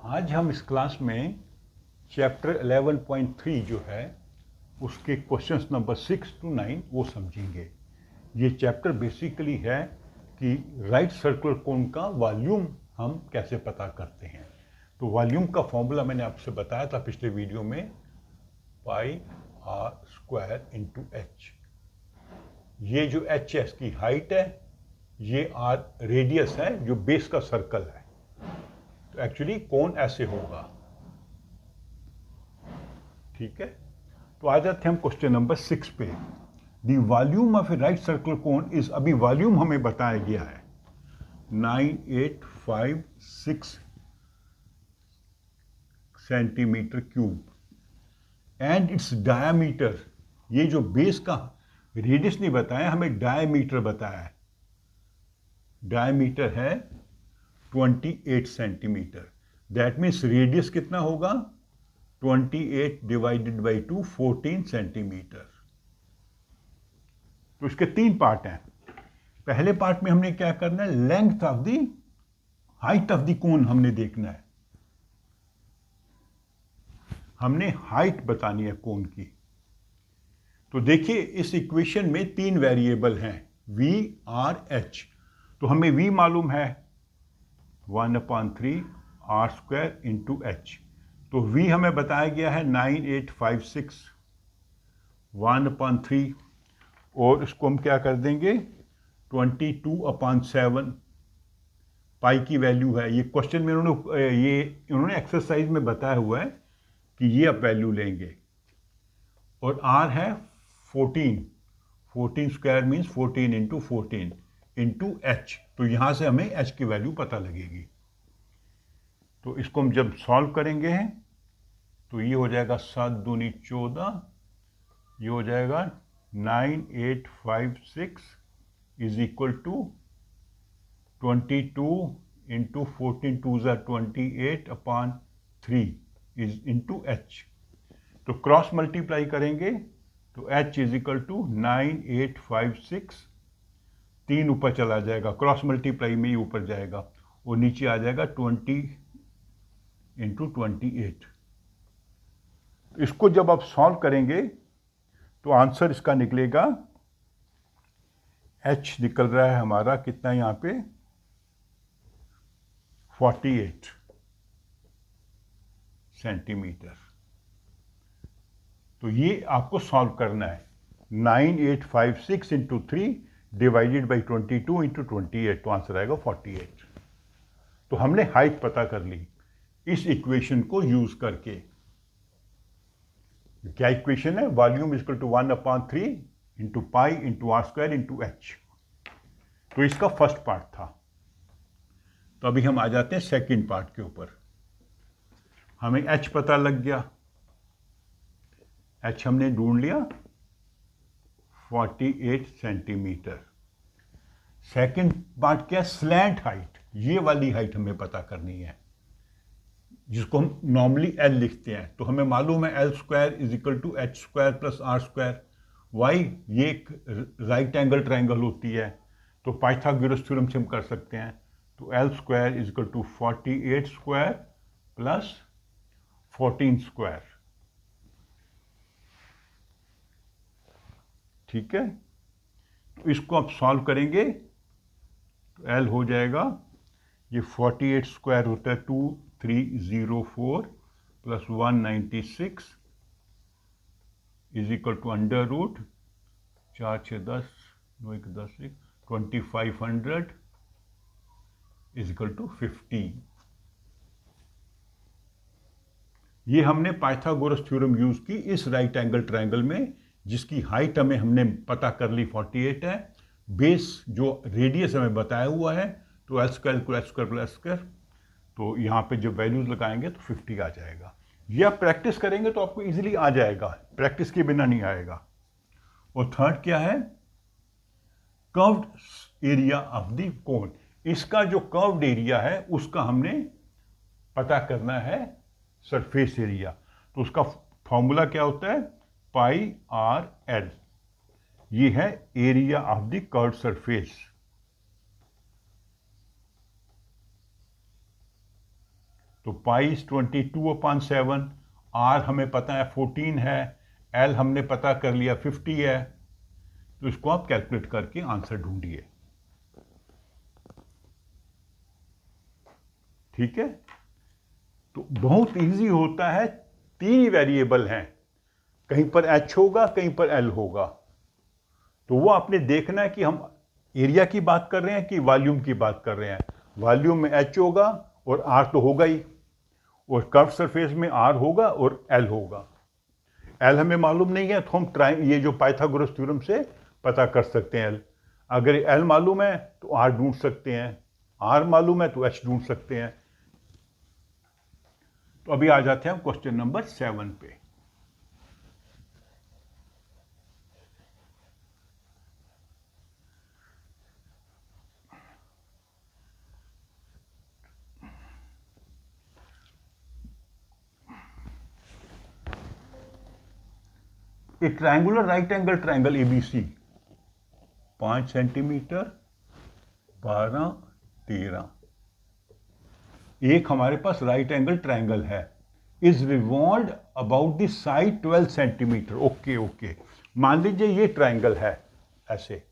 आज हम इस क्लास में चैप्टर 11.3 जो है उसके क्वेश्चंस नंबर 6 to 9 वो समझेंगे। ये चैप्टर बेसिकली है कि राइट सर्कुलर कोन का वॉल्यूम हम कैसे पता करते हैं। तो वॉल्यूम का फॉर्मूला मैंने आपसे बताया था पिछले वीडियो में, पाई आर स्क्वायर इंटू एच। ये जो एच है इसकी हाइट है, ये आर रेडियस है जो बेस का सर्कल है। तो एक्चुअली कोन ऐसे होगा, ठीक है। तो आ जाते हैं हम क्वेश्चन नंबर 6 पे। The volume of A right circular cone is, अभी वॉल्यूम हमें बताया गया है 9856 centimetre cube and it's diameter, ये जो बेस का रेडियस नहीं बताया, हमें डायामीटर बताया है। डायामीटर है 28 सेंटीमीटर। दैट मीन्स रेडियस कितना होगा, 28 डिवाइडेड बाई 2, 14 सेंटीमीटर। तो इसके 3 पार्ट हैं। पहले पार्ट में हमने क्या करना है, length of the height of the cone हमने देखना है। हमने हाइट बतानी है कोन की। तो देखिए इस इक्वेशन में 3 वेरिएबल हैं, v, r, h। तो हमें v मालूम है 1/3 r स्क्वायर इंटू एच। तो v हमें बताया गया है 9856 1/3, और इसको हम क्या कर देंगे 22/7 पाई की वैल्यू है। ये क्वेश्चन में इन्होंने एक्सरसाइज में बताया हुआ है कि ये आप वैल्यू लेंगे। और r है 14 square means 14 into 14 into H. तो यहां से हमें h की वैल्यू पता लगेगी। तो इसको हम जब सॉल्व करेंगे तो ये हो जाएगा 7 दूनी 14, ये हो जाएगा 9856 is equal to 22 into 14 2 28/3 is into H. तो क्रॉस मल्टीप्लाई करेंगे तो h इज इक्वल टू 9856, 3 ऊपर चला जाएगा, क्रॉस मल्टीप्लाई में ही ऊपर जाएगा, और नीचे आ जाएगा 20 इंटू 28। इसको जब आप सॉल्व करेंगे तो आंसर इसका निकलेगा, h निकल रहा है हमारा कितना यहाँ पे 48 सेंटीमीटर। तो ये आपको सॉल्व करना है। 9856 इंटू 3 डिवाइडेड बाई 22 इंटू 28, तो आंसर आएगा 48। तो हमने हाइट पता कर ली इस इक्वेशन को यूज करके। क्या इक्वेशन है, volume is equal to 1/3 into pi into R square into H. तो इसका फर्स्ट पार्ट था। तो अभी हम आ जाते हैं सेकंड पार्ट के ऊपर। हमें एच पता लग गया, एच हमने ढूंढ लिया 48 सेंटीमीटर। सेकंड पार्ट क्या है, स्लैंट हाइट। ये वाली हाइट हमें पता करनी है, जिसको हम नॉर्मली एल लिखते हैं। तो हमें मालूम है L square is equal to H square plus R square. Why, ये एक राइट एंगल ट्राइंगल होती है, तो पाइथागोरस थ्योरम से हम कर सकते हैं। तो L square is equal to 48 square plus 14 square, ठीक है। तो इसको आप सॉल्व करेंगे तो एल हो जाएगा, ये 48 स्क्वायर होता है 2304 plus 196 is equal to under root 4 6 10 9 1 10 1 2500 is equal to 50। ये हमने पाइथागोरस थ्योरम यूज की इस राइट एंगल ट्रायंगल में, जिसकी हाइट हमने पता कर ली 48 है। बेस जो रेडियस हमें बताया हुआ है, तो L square equal H square plus square. तो यहाँ पे जब वैल्यूज लगाएंगे तो 50 आ जाएगा। ये आप प्रैक्टिस करेंगे तो आपको इजीली आ जाएगा, प्रैक्टिस के बिना नहीं आएगा। और थर्ड क्या है, curved area of the cone. इसका जो कर्व्ड एरिया है उसका हमने पता करना है सरफेस एरिया। तो उसका फॉर्मूला क्या होता है, पाई आर एल। ये है area of the curved surface. तो पाई 22/7, आर हमें पता है 14 है, एल हमने पता कर लिया 50 है। तो इसको आप कैलकुलेट करके आंसर ढूंढिए। ठीक है, तो बहुत इजी होता है। 3 ही वेरिएबल हैं, कहीं पर एच होगा, कहीं पर एल होगा। तो वो आपने देखना है कि हम एरिया की बात कर रहे हैं कि वॉल्यूम की बात कर रहे हैं। वॉल्यूम में एच होगा और आर तो होगा ही, और कर्व सरफेस में आर होगा और एल होगा। एल हमें मालूम नहीं है तो हम ये जो पाइथागोरस थ्योरम से पता कर सकते हैं एल। अगर एल मालूम है तो आर ढूंढ सकते हैं, आर मालूम है तो एच ढूंढ सकते हैं। तो अभी आ जाते हैं क्वेश्चन नंबर 7 पे। A triangular right angle triangle ABC 5 centimetre, 12, 13, एक हमारे पास राइट एंगल ट्रायंगल है, is revolve about the side 12 centimetre. Okay okay, मान लीजिए ये ट्रायंगल है ऐसे,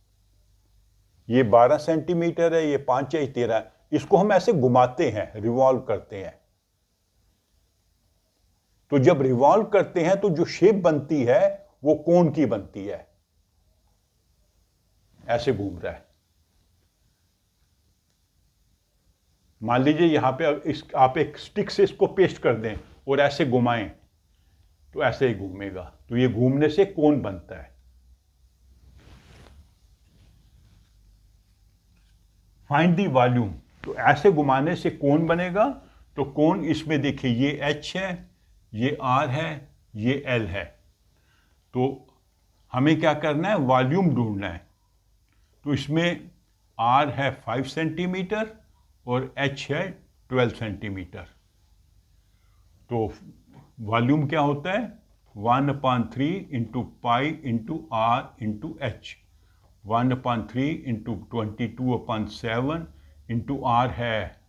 ये 12 सेंटीमीटर है, ये 5 है, 13 है। इसको हम ऐसे घुमाते हैं, रिवॉल्व करते हैं। तो जब रिवॉल्व करते हैं तो जो शेप बनती है वो कोण की बनती है, ऐसे घूम रहा है। मान लीजिए यहां पे आप एक स्टिक से इसको पेस्ट कर दें और ऐसे घुमाएं तो ऐसे ही घूमेगा। तो ये घूमने से कोण बनता है। फाइंड दी वॉल्यूम, तो ऐसे घुमाने से कोण बनेगा। तो कोण इसमें देखिए, ये एच है, ये आर है, ये एल है। तो हमें क्या करना है, वॉल्यूम ढूंढना है। तो इसमें आर है 5 सेंटीमीटर और एच है 12 सेंटीमीटर। तो वॉल्यूम क्या होता है, 1/3 into pi into R into H. 1/3 into 22/7 into R है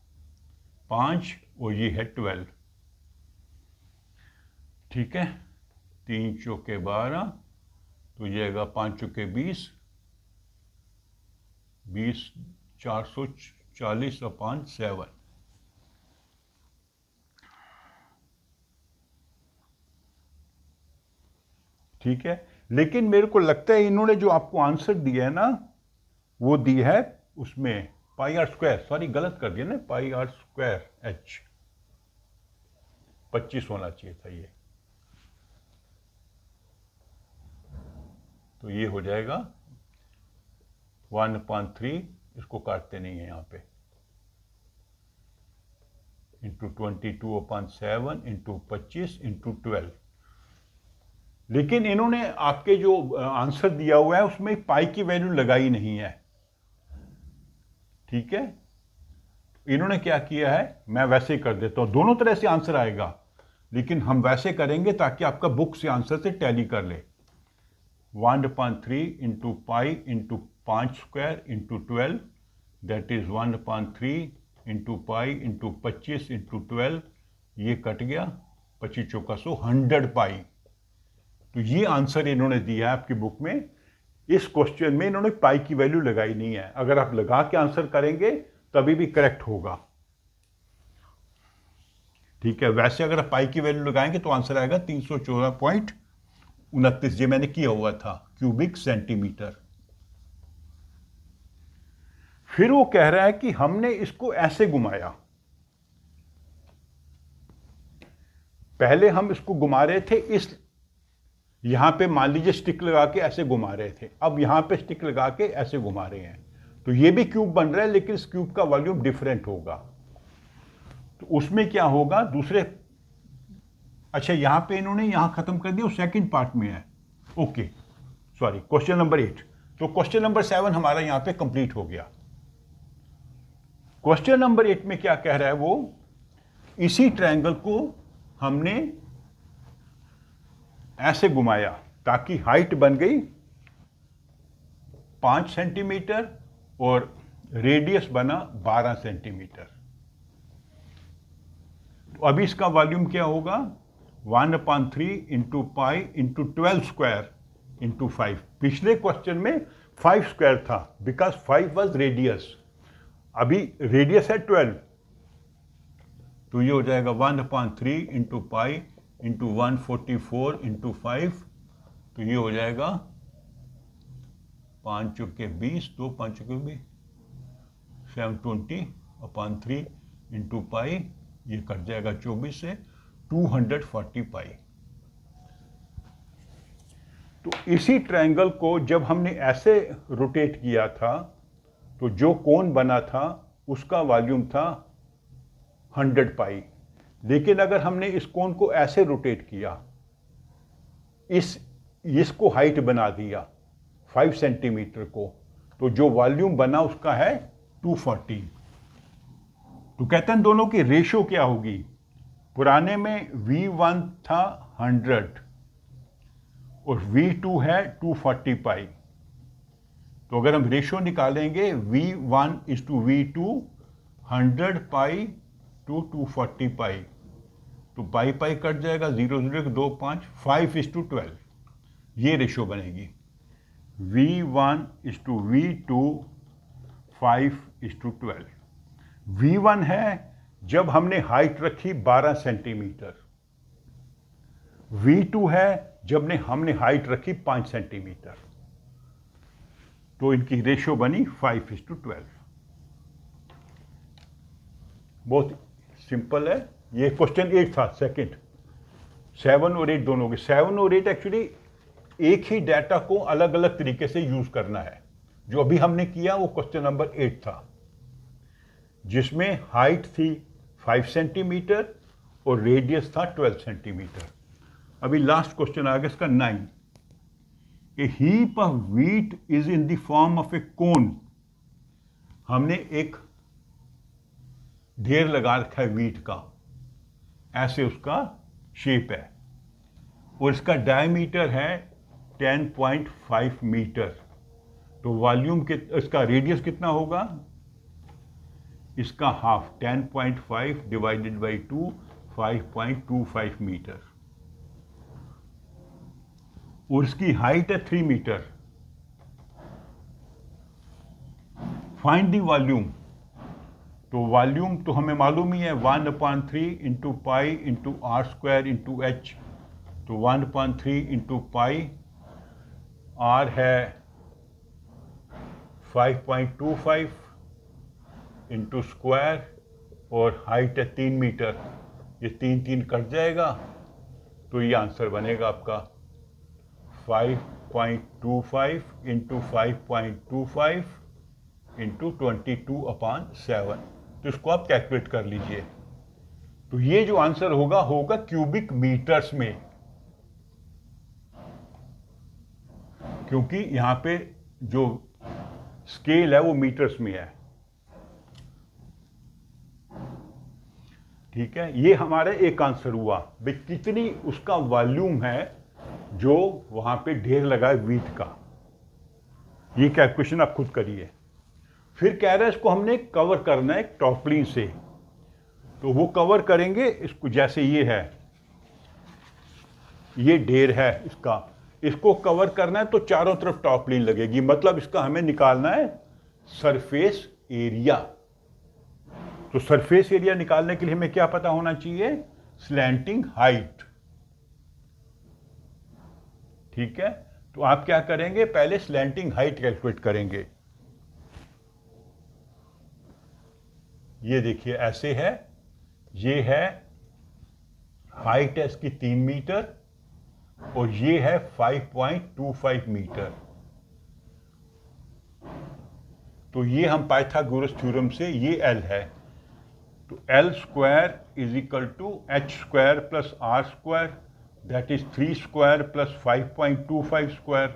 5 और ये है 12। ठीक है, 3 चौके 12, तो ये आएगा 5 चौके 20, 440/7। ठीक है, लेकिन मेरे को लगता है इन्होंने जो आपको आंसर दिया है ना, वो दी है उसमें पाई आर स्क्वायर, सॉरी गलत कर दिया ना, पाई आर स्क्वायर एच 25 होना चाहिए था ये। तो ये हो जाएगा 1/3, इसको काटते नहीं है यहाँ पे, इंटू 22/7 इंटू 25 इंटू 12। लेकिन इन्होंने आपके जो आंसर दिया हुआ है उसमें पाई की वैल्यू लगाई नहीं है। ठीक है, इन्होंने क्या किया है, मैं वैसे ही कर देता हूं, दोनों तरह से आंसर आएगा, लेकिन हम वैसे करेंगे ताकि आपका बुक से आंसर से टैली कर ले। 1/3 into pi into 5 square into 12, that is 1/3 into pi into 25 into 12। ये कट गया, 25 चौका 100, 100 पाई। तो ये आंसर इन्होंने दिया है आपकी बुक में। इस क्वेश्चन में इन्होंने पाई की वैल्यू लगाई नहीं है। अगर आप लगा के आंसर करेंगे तभी भी करेक्ट होगा। ठीक है, वैसे अगर आप पाई की वैल्यू लगाएंगे तो आंसर आएगा 314.29, ये मैंने किया हुआ था, क्यूबिक सेंटीमीटर। फिर वो कह रहा है कि हमने इसको ऐसे घुमाया, पहले हम इसको घुमा रहे थे इस, यहां पे मान लीजिए स्टिक लगा के ऐसे घुमा रहे थे, अब यहां पे स्टिक लगा के ऐसे घुमा रहे हैं। तो ये भी क्यूब बन रहा है, लेकिन इस क्यूब का वॉल्यूम डिफरेंट होगा। तो उसमें क्या होगा, दूसरे, अच्छा यहां पे इन्होंने यहां खत्म कर दिया, सेकंड पार्ट में है। Okay sorry, question number 8। तो क्वेश्चन नंबर 7 हमारा यहां पे कंप्लीट हो गया। क्वेश्चन नंबर 8 में क्या कह रहा है वो, इसी ट्रायंगल को हमने ऐसे घुमाया ताकि हाइट बन गई 5 सेंटीमीटर और रेडियस बना 12 सेंटीमीटर। तो अभी इसका वॉल्यूम क्या होगा, 1/3 into pi into 12 square into 5। पिछले क्वेश्चन में 5 स्क्वायर था बिकॉज 5 वॉज रेडियस, अभी रेडियस है 12, तो ये हो जाएगा 1/3 इंटू पाई इंटू 144 इंटू 5, तो ये हो जाएगा 5 चौके 20, 2 5 चौके 20, 720/3 इंटू पाई, ये कट जाएगा 24 से, 240 पाई। तो इसी ट्रायंगल को जब हमने ऐसे रोटेट किया था तो जो कोण बना था उसका वॉल्यूम था 100 पाई। लेकिन अगर हमने इस कोण को ऐसे रोटेट किया, इसको हाइट बना दिया 5 सेंटीमीटर को, तो जो वॉल्यूम बना उसका है 240। तो कहते हैं दोनों की रेशो क्या होगी, पुराने में V1 था 100 और V2 है 240 पाई। तो अगर हम रेशो निकालेंगे V1:V2 100 पाई टू 240 पाई, तो पाई पाई कट जाएगा, 0 0 2 5, 5:12, ये रेशो बनेगी V1:V2 5:12। V1 है जब हमने हाइट रखी 12 सेंटीमीटर, V2 है जब हमने हाइट रखी 5 सेंटीमीटर, तो इनकी रेशो बनी 5:12। बहुत सिंपल है। ये क्वेश्चन 8 था, सेकंड। 7 और 8 दोनों के, 7 और 8 एक्चुअली एक ही डाटा को अलग अलग तरीके से यूज करना है। जो अभी हमने किया वो क्वेश्चन नंबर 8 था, जिसमें हाइट थी 5 सेंटीमीटर और रेडियस था 12 सेंटीमीटर। अभी लास्ट क्वेश्चन आ गया इसका 9। A heap of wheat is in the form of a cone. हमने एक ढेर लगा रखा है व्हीट का, ऐसे उसका शेप है, और इसका डायमीटर है 10.5 मीटर। तो वॉल्यूम इसका रेडियस कितना होगा, इसका हाफ, 10.5 डिवाइडेड बाई 2, 5.25 मीटर, और इसकी हाइट है 3 मीटर। Find the volume. तो वॉल्यूम तो हमें मालूम ही है, 1/3 into pi into R square into H. तो 1/3 इंटू पाई, आर है 5.25 इंटू स्क्वायर, और हाइट है 3 मीटर। ये 3 कट जाएगा, तो ये आंसर बनेगा आपका 5.25 इंटू 5.25 इंटू 22/7। तो इसको आप कैलकुलेट कर लीजिए। तो ये जो आंसर होगा क्यूबिक मीटर्स में, क्योंकि यहां पे जो स्केल है वो मीटर्स में है। ठीक है, ये हमारा एक आंसर हुआ। भाई कितनी उसका वॉल्यूम है जो वहां पे ढेर लगा है व्हीट का, ये कैलकुलेशन आप खुद करिए। फिर कह रहा है इसको हमने कवर करना है टॉपलिन से, तो वो कवर करेंगे इसको। जैसे ये है, ये ढेर है इसका, इसको कवर करना है तो चारों तरफ टॉपलिन लगेगी, मतलब इसका हमें निकालना है सरफेस एरिया। तो सरफेस एरिया निकालने के लिए हमें क्या पता होना चाहिए, स्लैंटिंग हाइट। ठीक है, तो आप क्या करेंगे, पहले स्लैंटिंग हाइट कैलकुलेट करेंगे। ये देखिए ऐसे है, ये है हाइट है इसकी 3 मीटर, और ये है 5.25 मीटर। तो ये हम पाइथागोरस थ्योरम से, ये L है, तो L square is equal to H square plus R square, that is 3 square plus 5.25 square.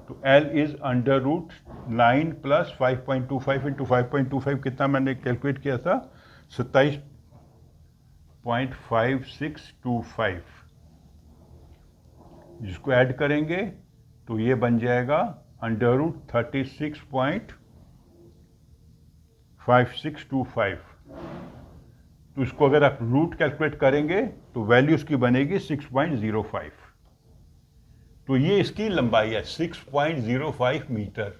तो L इज √9 प्लस 5.25 इंटू 5.25 कितना मैंने कैलकुलेट किया था, 27.5625। जिसको ऐड करेंगे तो ये बन जाएगा √36.5625। तो इसको अगर आप रूट कैलकुलेट करेंगे तो वैल्यू इसकी बनेगी 6.05। तो ये इसकी लंबाई है 6.05 मीटर।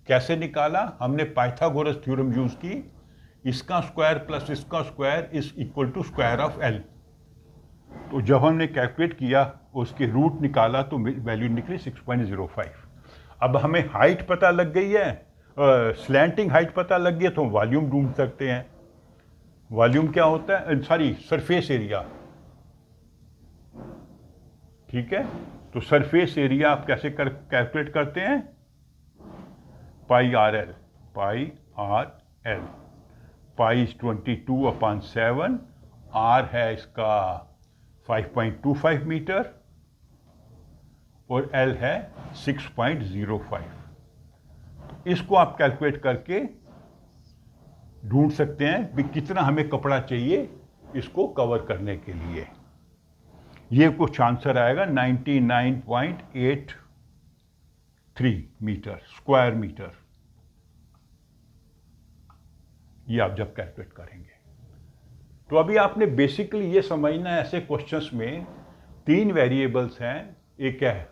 कैसे निकाला हमने? पाइथागोरस थ्योरम यूज की, इसका स्क्वायर प्लस इसका square is equal to square of L. तो जब हमने कैलकुलेट किया उसके रूट निकाला तो वैल्यू निकली 6.05। अब हमें हाइट पता लग गई है, स्लैंटिंग हाइट पता लग गई है, तो वॉल्यूम ढूंढ सकते हैं। वॉल्यूम क्या होता है? Sorry, surface area. ठीक है, तो सरफेस एरिया आप कैसे कैलकुलेट करते हैं? Pi R L, pi R L. Pi 22/7, R है इसका 5.25 मीटर और एल है 6.05। इसको आप कैलकुलेट करके ढूंढ सकते हैं कि कितना हमें कपड़ा चाहिए इसको कवर करने के लिए। ये कुछ आंसर आएगा 99.83 मीटर स्क्वायर मीटर। ये आप जब कैलकुलेट करेंगे तो अभी आपने बेसिकली ये समझना है, ऐसे क्वेश्चंस में 3 वेरिएबल्स हैं, एक है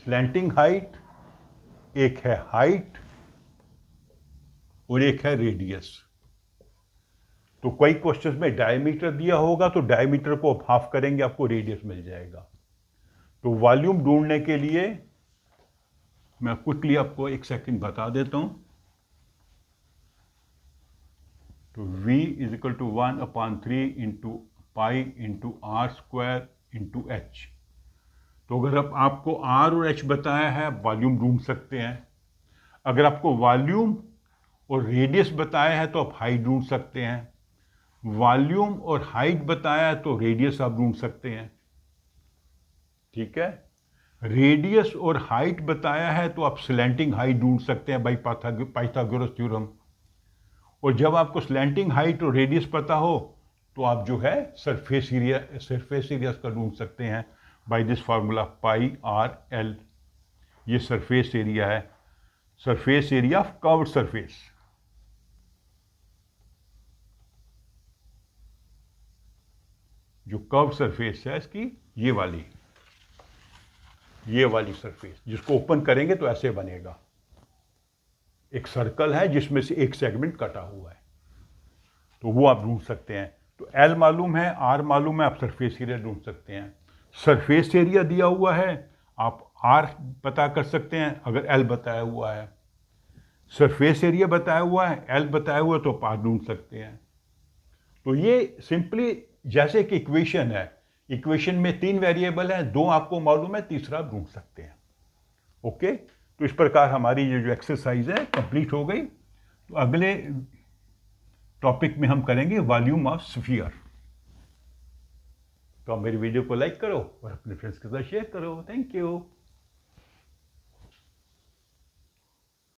स्लैंटिंग हाइट, एक है हाइट और एक है रेडियस। तो कई क्वेश्चंस में डायमीटर दिया होगा तो डायमीटर को आप हाफ करेंगे, आपको रेडियस मिल जाएगा। तो वॉल्यूम ढूंढने के लिए मैं क्विकली आपको एक सेकंड बता देता हूं। तो V is equal to 1/3 into pi into R square into H. तो अगर आपको R और H बताया है, वॉल्यूम ढूंढ सकते हैं। अगर आपको वॉल्यूम और रेडियस बताया है तो आप हाइट ढूंढ सकते हैं। वॉल्यूम और हाइट बताया है तो रेडियस आप ढूंढ सकते हैं। ठीक है, रेडियस और हाइट बताया है तो आप स्लैंटिंग हाइट ढूंढ सकते हैं बाई पाइथागोरस थ्योरम। और जब आपको स्लैंटिंग हाइट और रेडियस पता हो तो आप जो है सरफेस एरिया का ढूंढ सकते हैं by this formula pi R L. ये सरफेस एरिया है, surface area of curved surface. जो कर्व सरफेस है इसकी ये वाली सरफेस, जिसको ओपन करेंगे तो ऐसे बनेगा। एक सर्कल है जिसमें से एक सेगमेंट कटा हुआ है, तो वो आप ढूंढ सकते हैं। तो एल मालूम है, आर मालूम है, आप सरफेस एरिया ढूंढ सकते हैं। सरफेस एरिया दिया हुआ है, आप आर पता कर सकते हैं अगर एल बताया हुआ है। सरफेस एरिया बताया हुआ है, एल बताया हुआ है, तो आप आर ढूंढ सकते हैं। तो ये सिंपली जैसे कि इक्वेशन है, इक्वेशन में 3 वेरिएबल हैं, 2 आपको मालूम है, तीसरा आप ढूंढ सकते हैं। ओके, तो इस प्रकार हमारी ये जो एक्सरसाइज है कंप्लीट हो गई। तो अगले टॉपिक में हम करेंगे वॉल्यूम ऑफ स्फीयर। तो आप मेरी वीडियो को लाइक करो और अपने फ्रेंड्स के साथ शेयर करो। Thank you.